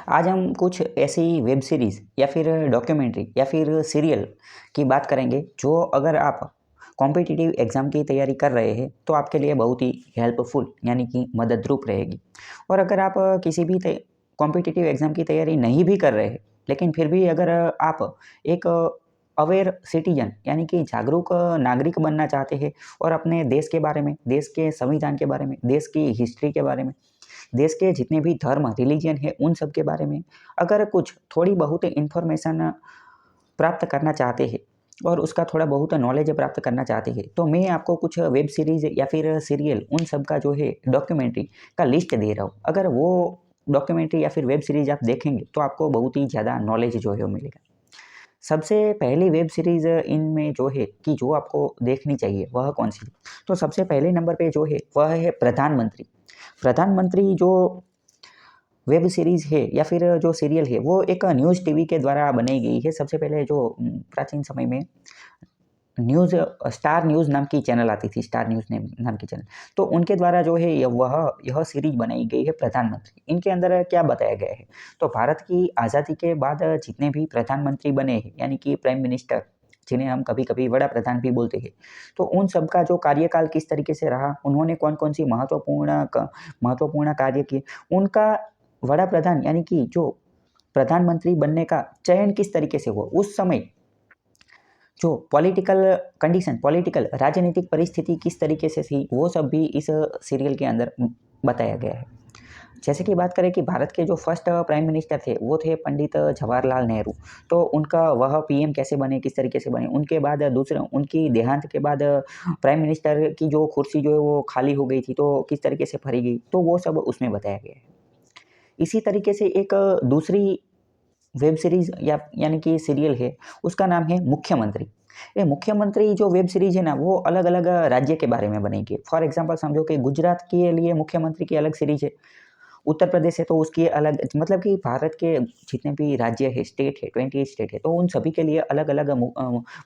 आज हम कुछ ऐसी वेब सीरीज़ या फिर डॉक्यूमेंट्री या फिर सीरियल की बात करेंगे जो अगर आप कॉम्पिटिटिव एग्ज़ाम की तैयारी कर रहे हैं तो आपके लिए बहुत ही हेल्पफुल यानी कि मददरूप रहेगी। और अगर आप किसी भी कॉम्पिटिटिव एग्ज़ाम की तैयारी नहीं भी कर रहे हैं लेकिन फिर भी अगर आप एक अवेयर सिटीजन यानी कि जागरूक नागरिक बनना चाहते हैं और अपने देश के बारे में, देश के संविधान के बारे में, देश की हिस्ट्री के बारे में, देश के जितने भी धर्म रिलीजन है उन सब के बारे में अगर कुछ थोड़ी बहुत इन्फॉर्मेशन प्राप्त करना चाहते हैं और उसका थोड़ा बहुत नॉलेज प्राप्त करना चाहते हैं तो मैं आपको कुछ वेब सीरीज़ या फिर सीरियल उन सब का जो है डॉक्यूमेंट्री का लिस्ट दे रहा हूँ। अगर वो डॉक्यूमेंट्री या फिर वेब सीरीज़ आप देखेंगे तो आपको बहुत ही ज़्यादा नॉलेज जो है वो मिलेगा। सबसे पहली वेब सीरीज़ इनमें जो है कि जो आपको देखनी चाहिए वह कौन सी है? तो सबसे पहले नंबर पे जो है वह है प्रधानमंत्री। प्रधानमंत्री जो वेब सीरीज़ है या फिर जो सीरियल है वो एक न्यूज़ टीवी के द्वारा बनाई गई है। सबसे पहले जो प्राचीन समय में न्यूज़ स्टार न्यूज़ नाम की चैनल आती थी, स्टार न्यूज़ नेम नाम की चैनल। तो उनके द्वारा जो है यह सीरीज़ बनाई गई है प्रधानमंत्री। इनके अंदर क्या बताया गया है? तो भारत की आज़ादी के बाद जितने भी प्रधानमंत्री बने हैं यानी कि प्राइम मिनिस्टर जिन्हें हम कभी-कभी वड़ा प्रधान भी बोलते हैं। तो उन सब का जो कार्यकाल किस तरीके से रहा, उन्होंने कौन-कौन सी महत्वपूर्ण कार्य किए, उनका वड़ा प्रधान यानी कि जो प्रधानमंत्री बनने का चयन किस तरीके से हुआ, उस समय जो पॉलिटिकल कंडीशन, पॉलिटिकल राजनीतिक परिस्थिति किस तरीके से थी, वो सब भी इस सीरियल के अंदर बताया गया है। जैसे कि बात करें कि भारत के जो फर्स्ट प्राइम मिनिस्टर थे, वो थे पंडित जवाहरलाल नेहरू। तो उनका वह पीएम कैसे बने, किस तरीके से बने, उनके बाद दूसरे उनकी देहांत के बाद प्राइम मिनिस्टर की जो कुर्सी जो है वो खाली हो गई थी, तो किस तरीके से भरी गई, तो वो सब उसमें बताया गया है। इसी तरीके से एक दूसरी वेब सीरीज़ यानी कि सीरियल है, उसका नाम है मुख्यमंत्री। ये मुख्यमंत्री जो वेब सीरीज़ है ना, वो अलग-अलग राज्य के बारे में बनी गई है। फॉर एग्ज़ाम्पल समझो कि गुजरात के लिए मुख्यमंत्री की अलग सीरीज़ है, उत्तर प्रदेश है तो उसकी अलग, मतलब कि भारत के जितने भी राज्य है, स्टेट है, 28 स्टेट है, तो उन सभी के लिए अलग-अलग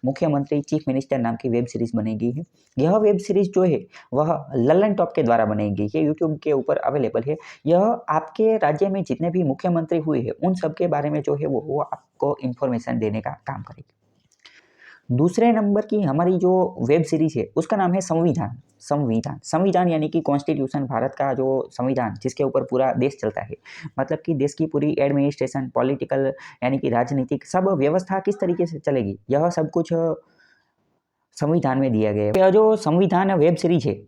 मुख्यमंत्री, चीफ मिनिस्टर नाम की वेब सीरीज़ बनाई गई है। यह वेब सीरीज़ जो है, वह लल्लन टॉप के द्वारा बनाई गई है, यूट्यूब के ऊपर अवेलेबल है। यह आपके राज्य में जितने भी मुख्यमंत्री हुए हैं, उन सब के बारे में जो है वो आपको इन्फॉर्मेशन देने का काम करेगी। दूसरे नंबर की हमारी जो वेब सीरीज़ है, उसका नाम है संविधान। संविधान यानी कि कॉन्स्टिट्यूशन, भारत का जो संविधान जिसके ऊपर पूरा देश चलता है। मतलब कि देश की पूरी एडमिनिस्ट्रेशन, पॉलिटिकल यानी कि राजनीतिक सब व्यवस्था किस तरीके से चलेगी, यह सब कुछ संविधान में दिया गया है। यह जो संविधान वेब सीरीज़ है,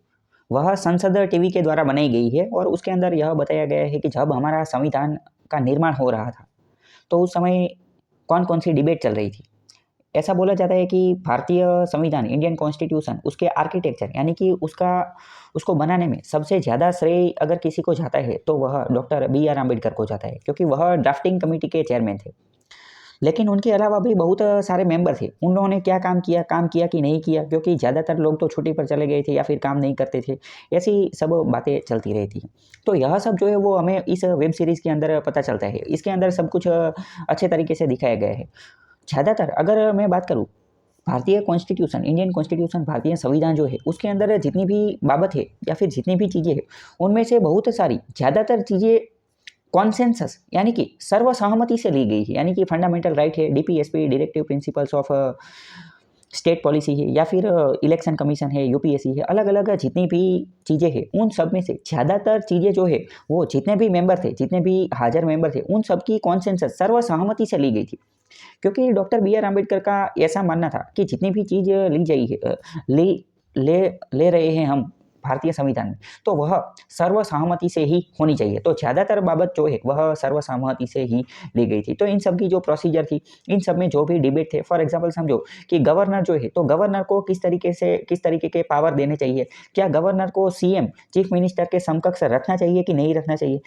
वह संसद टीवी के द्वारा बनाई गई है और उसके अंदर यह बताया गया है कि जब हमारा संविधान का निर्माण हो रहा था, तो उस समय कौन-कौन सी डिबेट चल रही थी। ऐसा बोला जाता है कि भारतीय संविधान, इंडियन कॉन्स्टिट्यूशन, उसके आर्किटेक्चर यानी कि उसको बनाने में सबसे ज़्यादा श्रेय अगर किसी को जाता है तो वह डॉक्टर बी आर अम्बेडकर को जाता है, क्योंकि वह ड्राफ्टिंग कमेटी के चेयरमैन थे। लेकिन उनके अलावा भी बहुत सारे मेंबर थे। उन्होंने क्या काम किया कि नहीं किया, क्योंकि ज़्यादातर लोग तो छुट्टी पर चले गए थे या फिर काम नहीं करते थे। ऐसी सब बातें चलती रहती हैं। तो यह सब जो है वो हमें इस वेब सीरीज़ के अंदर पता चलता है। इसके अंदर सब कुछ अच्छे तरीके से दिखाया गया है। ज़्यादातर अगर मैं बात करूँ, भारतीय कॉन्स्टिट्यूशन, इंडियन कॉन्स्टिट्यूशन, भारतीय संविधान जो है, उसके अंदर जितनी भी बाबत है या फिर जितनी भी चीज़ें हैं, उनमें से बहुत सारी ज़्यादातर चीज़ें कॉन्सेंसस यानी कि सर्वसहमति से ली गई है। यानी कि फंडामेंटल राइट है, DPSP, directive principles of state policy है या फिर इलेक्शन कमीशन है, यूपीएससी है, अलग-अलग जितनी भी चीज़ें हैं, उन सब में से ज़्यादातर चीज़ें जो है, वो जितने भी मेंबर थे, जितने भी हाज़िर मेंबर थे, उन सब की कॉन्सेंसस सर्वसहमति से ली गई थी। क्योंकि डॉक्टर बी आर अम्बेडकर का ऐसा मानना था कि जितनी भी चीज़ ली गई है, ली ले ले रहे हैं हम भारतीय संविधान में, तो वह सर्वसहमति से ही होनी चाहिए। तो ज़्यादातर बाबत जो है वह सर्वसहमति से ही ली गई थी। तो इन सब की जो प्रोसीजर थी, इन सब में जो भी डिबेट थे, फॉर एग्ज़ाम्पल समझो कि गवर्नर जो है, तो गवर्नर को किस तरीके के पावर देने चाहिए? क्या गवर्नर को सीएम, चीफ मिनिस्टर के समकक्ष रखना चाहिए कि नहीं रखना चाहिए?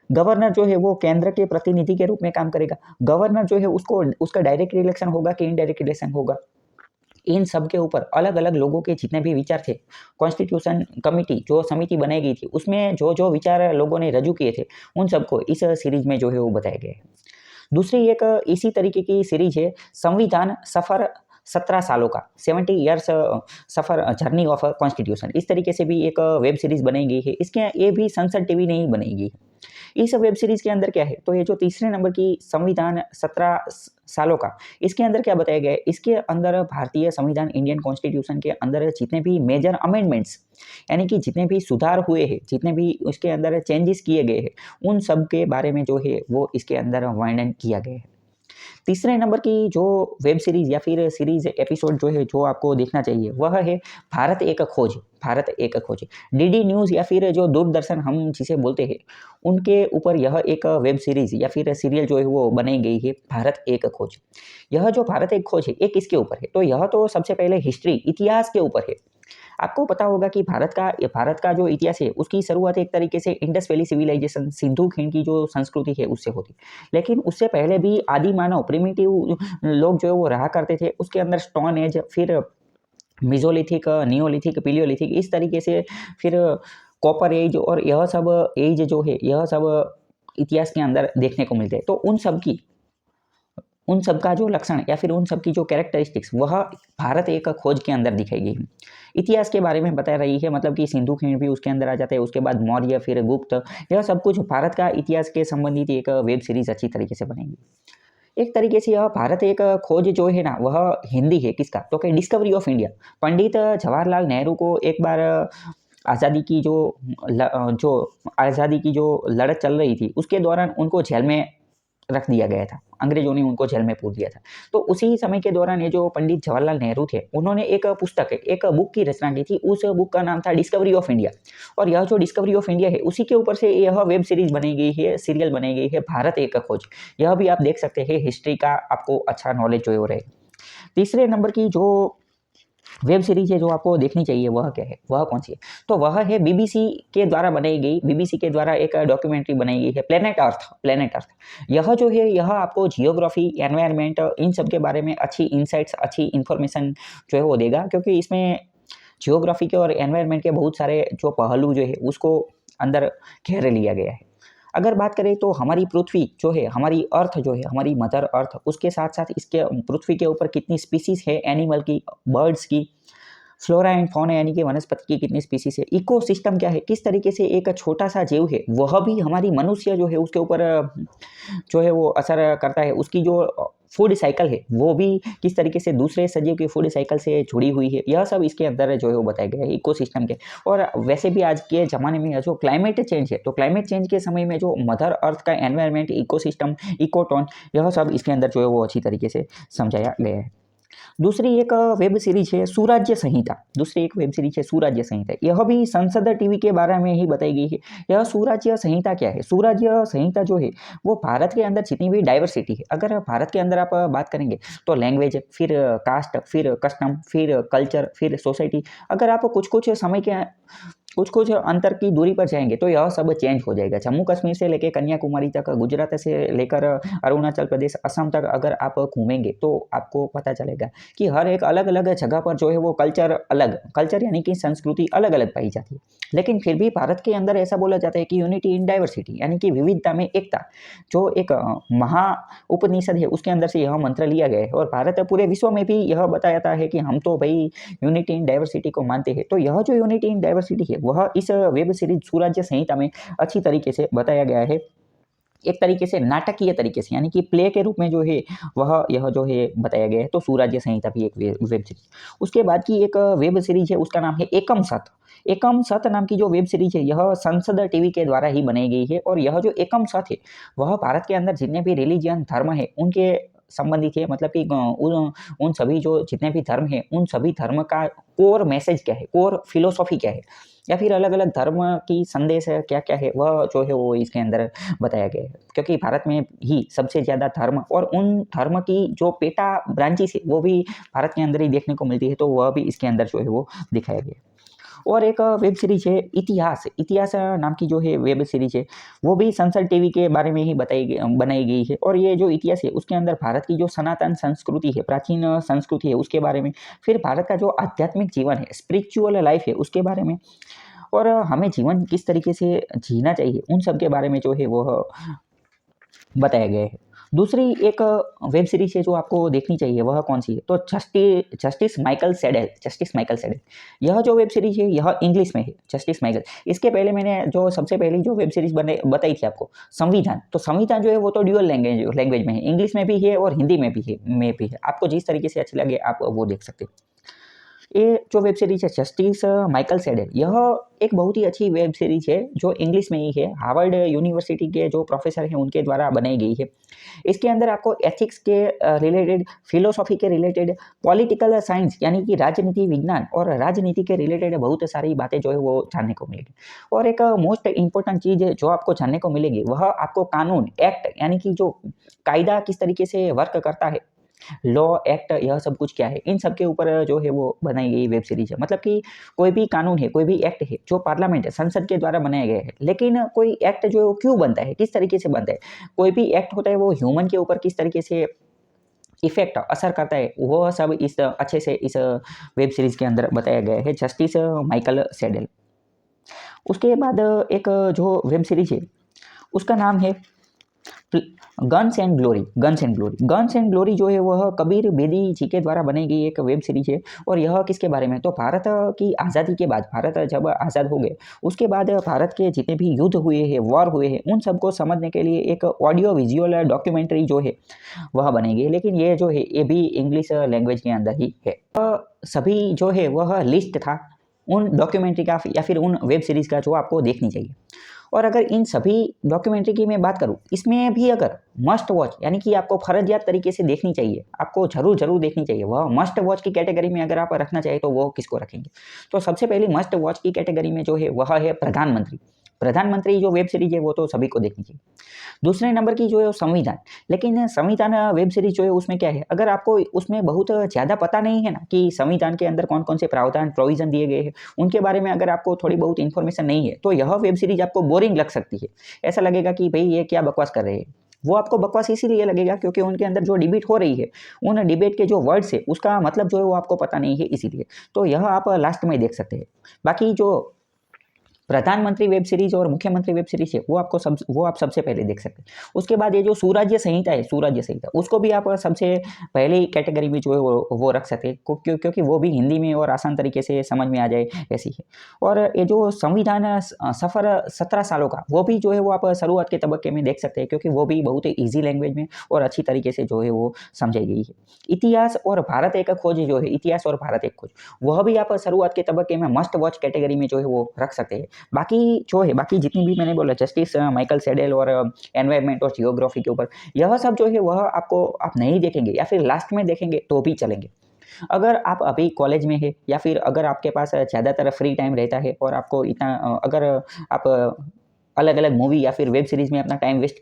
गवर्नर जो है वो केंद्र के प्रतिनिधि के रूप में काम करेगा। गवर्नर जो है उसको उसका डायरेक्ट इलेक्शन होगा कि इनडायरेक्ट इलेक्शन होगा। इन सब के ऊपर अलग-अलग लोगों के जितने भी विचार थे, कॉन्स्टिट्यूशन कमिटी जो समिति बनाई गई थी, उसमें जो विचार लोगों ने रजू किए थे, उन सबको इस सीरीज़ में जो है वो बताया गया है। दूसरी एक इसी तरीके की सीरीज़ है 17 सालों का 70 years suffer journey of a constitution, इस तरीके से भी एक वेब सीरीज़ बनाई गई है। इसके ये भी संसद टीवी ने ही बनाई गई है। इस वेब सीरीज़ के अंदर क्या है, तो ये जो तीसरे नंबर की संविधान 17 सालों का, इसके अंदर क्या बताया गया है, इसके अंदर भारतीय संविधान इंडियन कॉन्स्टिट्यूशन के अंदर जितने भी मेजर अमेंडमेंट्स यानी कि जितने भी सुधार हुए हैं, जितने भी उसके अंदर चेंजेस किए गए हैं, उन सब के बारे में जो है वो इसके अंदर वर्णन किया गया है। तीसरे नंबर की जो वेब सीरीज़ या फिर सीरीज़ एपिसोड जो है जो आपको देखना चाहिए वह है भारत एक खोज। भारत एक खोज डीडी न्यूज़ या फिर जो दूरदर्शन हम जिसे बोलते हैं उनके ऊपर यह एक वेब सीरीज़ या फिर सीरियल जो है वो बनाई गई है भारत एक खोज। यह जो भारत एक खोज है ये किसके ऊपर है, तो यह तो सबसे पहले हिस्ट्री इतिहास के ऊपर है। आपको पता होगा कि भारत का जो इतिहास है उसकी शुरुआत एक तरीके से इंडस वैली सिविलाइजेशन सिंधु खीण की जो संस्कृति है उससे होती, लेकिन उससे पहले भी आदि मानव प्रिमिटिव लोग जो है वो रहा करते थे। उसके अंदर स्टोन एज, फिर मिजोलिथिक, नियोलिथिक, पिलियोलिथिक, इस तरीके से फिर कॉपर एज, और यह सब एज जो है यह सब इतिहास के अंदर देखने को मिलते हैं। तो उन सब का जो लक्षण या फिर उन सब की जो कैरेक्टरिस्टिक्स वह भारत एक खोज के अंदर दिखाई गई है। इतिहास के बारे में बता रही है, मतलब कि सिंधु खीण भी उसके अंदर आ जाता है, उसके बाद मौर्य, फिर गुप्त, यह सब कुछ भारत का इतिहास के संबंधित एक वेब सीरीज अच्छी तरीके से बनेगी। एक तरीके से यह भारत एक खोज जो है ना वह हिंदी है किसका, तो कि discovery of India. Pandit Jawaharlal Nehru को एक बार आज़ादी की जो लड़त चल रही थी उसके दौरान उनको जेल में रख दिया गया था, अंग्रेजों ने उनको जेल में पूर दिया था। तो उसी समय के दौरान ये जो पंडित जवाहरलाल नेहरू थे उन्होंने एक बुक की रचना की थी। उस बुक का नाम था डिस्कवरी ऑफ इंडिया, और यह जो डिस्कवरी ऑफ इंडिया है उसी के ऊपर से यह वेब सीरीज बनाई गई है, सीरियल बनाई गई है भारत एक खोज। यह भी आप देख सकते हैं, हिस्ट्री का आपको अच्छा नॉलेज जो है वो रहेगा। तीसरे नंबर की जो वेब सीरीज है जो आपको देखनी चाहिए वह क्या है, वह कौन सी है, तो वह है बीबीसी के द्वारा बनाई गई, बीबीसी के द्वारा एक डॉक्यूमेंट्री बनाई गई है प्लेनेट अर्थ। यह जो है यह आपको जियोग्राफी, एनवायरनमेंट, इन सब के बारे में अच्छी इंसाइट्स, अच्छी इन्फॉर्मेशन जो है वो देगा, क्योंकि इसमें जियोग्राफी के और एनवायरनमेंट के बहुत सारे जो पहलू जो है उसको अंदर घेर लिया गया है। अगर बात करें तो हमारी पृथ्वी जो है, हमारी अर्थ जो है, हमारी मदर अर्थ, उसके साथ साथ इसके पृथ्वी के ऊपर कितनी स्पीसीज है एनिमल की, बर्ड्स की, फ्लोरा एंड फौना यानी कि वनस्पति की कितनी स्पीसीज है, इकोसिस्टम क्या है, किस तरीके से एक छोटा सा जीव है वह भी हमारी मनुष्य जो है उसके ऊपर जो है वो असर करता है, उसकी जो फूड साइकिल है वो भी किस तरीके से दूसरे सजीव के फूड साइकिल से जुड़ी हुई है, यह सब इसके अंदर जो है वो बताया गया है इकोसिस्टम के। और वैसे भी आज के ज़माने में जो क्लाइमेट चेंज है, तो क्लाइमेट चेंज के समय में जो मदर अर्थ का एनवायरनमेंट, इकोसिस्टम, इकोटोन, यह सब इसके अंदर जो है वो अच्छी तरीके से समझाया गया है। दूसरी एक वेब सीरीज है सुराज्य संहिता। यह भी संसद टीवी के बारे में ही बताई गई है। यह सुराज्य संहिता क्या है, सुराज्य संहिता जो है वो भारत के अंदर जितनी भी डाइवर्सिटी है, अगर भारत के अंदर आप बात करेंगे तो लैंग्वेज, फिर कास्ट, फिर कस्टम, फिर कल्चर, फिर सोसाइटी, अगर आप कुछ समय के कुछ अंतर की दूरी पर जाएंगे तो यह सब चेंज हो जाएगा। जम्मू कश्मीर से लेकर कन्याकुमारी तक, गुजरात से लेकर अरुणाचल प्रदेश, असम तक अगर आप घूमेंगे तो आपको पता चलेगा कि हर एक अलग अलग जगह पर जो है वो कल्चर यानी कि संस्कृति अलग अलग पाई जाती है। लेकिन फिर भी भारत के अंदर ऐसा बोला जाता है कि यूनिटी इन डाइवर्सिटी यानी कि विविधता में एकता, जो एक महा उपनिषद है उसके अंदर से यह मंत्र लिया गया है। और भारत पूरे विश्व में भी यह बताया जाता है कि हम तो भाई यूनिटी इन डाइवर्सिटी को मानते हैं। तो यह जो यूनिटी इन डाइवर्सिटी है वह इस वेब सीरीज सुराज्य संहिता में अच्छी तरीके से बताया गया है, एक तरीके से नाटकीय तरीके से यानी कि प्ले के रूप में जो है वह यह जो है बताया गया है। तो सुराज्य संहिता भी एक वेब सीरीज। उसके बाद की एक वेब सीरीज है उसका नाम है एकम सत नाम की जो वेब सीरीज है यह संसद टीवी के द्वारा ही बनाई गई है। और यह जो एकम सत है वह भारत के अंदर जितने भी रिलीजियन धर्म है उनके संबंधित है, मतलब कि उन सभी जो जितने भी धर्म है उन सभी धर्म का कोर मैसेज क्या है, कोर फिलोसॉफी क्या है, या फिर अलग अलग धर्म की संदेश है क्या क्या है, वह जो है वो इसके अंदर बताया गया है। क्योंकि भारत में ही सबसे ज़्यादा धर्म और उन धर्म की जो पेटा ब्रांचेस है वो भी भारत के अंदर ही देखने को मिलती है, तो वह भी इसके अंदर जो है वो दिखाया गया है। और एक वेब सीरीज है इतिहास नाम की जो है वेब सीरीज है वो भी संसद टीवी के बारे में ही बनाई गई है। और ये जो इतिहास है उसके अंदर भारत की जो सनातन संस्कृति है, प्राचीन संस्कृति है उसके बारे में, फिर भारत का जो आध्यात्मिक जीवन है, स्पिरिचुअल लाइफ है उसके बारे में, और हमें जीवन किस तरीके से जीना चाहिए उन सब के बारे में जो है वो बताया गया है। दूसरी एक वेब सीरीज है जो आपको देखनी चाहिए, वह कौन सी है? तो जस्टिस माइकल सैडेल। यह जो वेब सीरीज है यह इंग्लिश में है, जस्टिस माइकल। इसके पहले मैंने जो सबसे पहली जो वेब सीरीज बताई थी आपको, संविधान। तो संविधान जो है वो तो ड्यूअल लैंग्वेज में है, इंग्लिश में भी है और हिंदी में भी है। आपको जिस तरीके से अच्छी लगे आप वो देख सकते हैं। ये जो वेब सीरीज है जस्टिस माइकल सैडेल, यह एक बहुत ही अच्छी वेब सीरीज है जो इंग्लिश में ही है। हार्वर्ड यूनिवर्सिटी के जो प्रोफेसर हैं उनके द्वारा बनाई गई है। इसके अंदर आपको एथिक्स के रिलेटेड, फिलोसॉफी के रिलेटेड, पॉलिटिकल साइंस यानी कि राजनीति विज्ञान और राजनीति के रिलेटेड बहुत सारी बातें जो है वो जानने को मिलेगी। और एक मोस्ट इंपॉर्टेंट चीज़ जो आपको जानने को मिलेगी वह आपको कानून, एक्ट यानी कि जो कायदा किस तरीके से वर्क करता है, लॉ, एक्ट, यह सब कुछ क्या है, इन सब के ऊपर जो है वो बनाई गई वेब सीरीज है। मतलब कि कोई भी कानून है, कोई भी एक्ट है जो पार्लियामेंट है, संसद के द्वारा बनाया गया है, लेकिन कोई एक्ट जो है वो क्यों बनता है, किस तरीके से बनता है, कोई भी एक्ट होता है वो ह्यूमन के ऊपर किस तरीके से इफेक्ट असर करता है, वह सब इस अच्छे से इस वेब सीरीज के अंदर बताया गया है, जस्टिस माइकल सैडेल। उसके बाद एक जो वेब सीरीज है उसका नाम है गन्स एंड ग्लोरी जो है वह कबीर बेदी जी के द्वारा बनाई गई एक वेब सीरीज है। और यह किसके बारे में है? तो भारत की आज़ादी के बाद, भारत जब आज़ाद हो गए उसके बाद भारत के जितने भी युद्ध हुए हैं, वॉर हुए हैं, उन सबको समझने के लिए एक ऑडियो विजुअल डॉक्यूमेंट्री जो है वह बनेगी। लेकिन ये जो है ये भी इंग्लिश लैंग्वेज के अंदर ही है। सभी जो है वह लिस्ट था उन डॉक्यूमेंट्री का या फिर उन वेब सीरीज़ का जो आपको देखनी चाहिए। और अगर इन सभी डॉक्यूमेंट्री की मैं बात करूँ, इसमें भी अगर मस्ट वॉच यानी कि आपको फर्जियात तरीके से देखनी चाहिए, आपको ज़रूर देखनी चाहिए, वह मस्ट वॉच की कैटेगरी में अगर आप रखना चाहें तो वो किसको रखेंगे? तो सबसे पहले मस्ट वॉच की कैटेगरी में जो है वह है प्रधानमंत्री जो वेब सीरीज है वो तो सभी को देखनी चाहिए। दूसरे नंबर की जो है वो संविधान। लेकिन संविधान वेब सीरीज जो है उसमें क्या है, अगर आपको उसमें बहुत ज़्यादा पता नहीं है ना कि संविधान के अंदर कौन कौन से प्रावधान प्रोविज़न दिए गए हैं, उनके बारे में अगर आपको थोड़ी बहुत इन्फॉर्मेशन नहीं है तो यह वेब सीरीज आपको बोरिंग लग सकती है। ऐसा लगेगा कि भाई ये क्या बकवास कर रहे हैं। वो आपको बकवास इसीलिए लगेगा क्योंकि उनके अंदर जो डिबेट हो रही है, उन डिबेट के जो वर्ड्स है उसका मतलब जो है वो आपको पता नहीं है इसीलिए। तो यह आप लास्ट में देख सकते हैं। बाकी जो प्रधानमंत्री वेब सीरीज और मुख्यमंत्री वेब सीरीज है वो आप सबसे पहले देख सकते हैं। उसके बाद ये जो सुराज्य संहिता है, उसको भी आप सबसे पहले कैटेगरी में जो है वो रख सकते हैं क्योंकि वो भी हिंदी में और आसान तरीके से समझ में आ जाए ऐसी है। और ये जो संविधान सफ़र 17 सालों का, वो भी जो है वो आप शुरुआत के तबक्के में देख सकते हैं क्योंकि वो भी बहुत ही ईजी लैंग्वेज में और अच्छी तरीके से जो है वो समझाई गई है। इतिहास और भारत एक खोज जो है, इतिहास और भारत एक खोज, वह भी आप शुरुआत के तबक्के में मस्ट वॉच कैटेगरी में जो है वो रख सकते हैं। बाकी जितनी भी मैंने बोला जस्टिस माइकल सैडेल और एनवायरनमेंट और जियोग्राफी के ऊपर, यह सब जो है वह आप नहीं देखेंगे या फिर लास्ट में देखेंगे तो भी चलेंगे। अगर आप अभी कॉलेज में है या फिर अगर आपके पास ज़्यादातर फ्री टाइम रहता है और आपको इतना अगर आप अलग अलग मूवी या फिर वेब सीरीज़ में अपना टाइम वेस्ट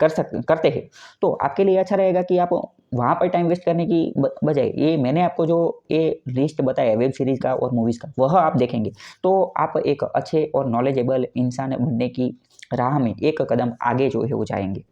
करते हैं तो आपके लिए अच्छा रहेगा कि आप वहाँ पर टाइम वेस्ट करने की बजाय ये मैंने आपको जो ये लिस्ट बताया वेब सीरीज़ का और मूवीज़ का, वह आप देखेंगे तो आप एक अच्छे और नॉलेजेबल इंसान बनने की राह में एक कदम आगे जो है वो जाएंगे।